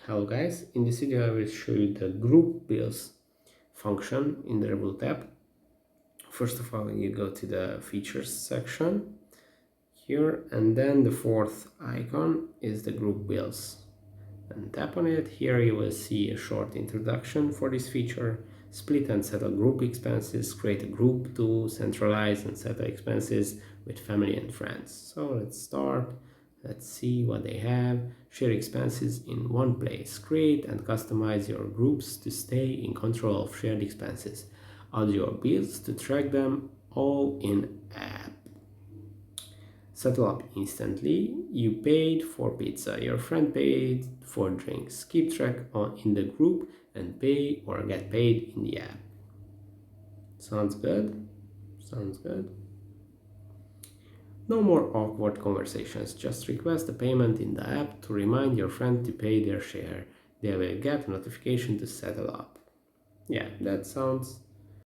Hello guys, in this video I will show you the group bills function in the Revolut app. First of all, you go to the features section here, and then the fourth icon is the group bills. And tap on it. Here you will see a short introduction for this feature. Split and settle group expenses, create a group to centralize and settle expenses with family and friends. So let's start. Let's see what they have. Share expenses in one place. Create and customize your groups to stay in control of shared expenses. Add your bills to track them all in app. Settle up instantly. You paid for pizza. Your friend paid for drinks. Keep track in the group and pay or get paid in the app. Sounds good? Sounds good. No more awkward conversations. Just request a payment in the app to remind your friend to pay their share. They will get a notification to settle up. Yeah, that sounds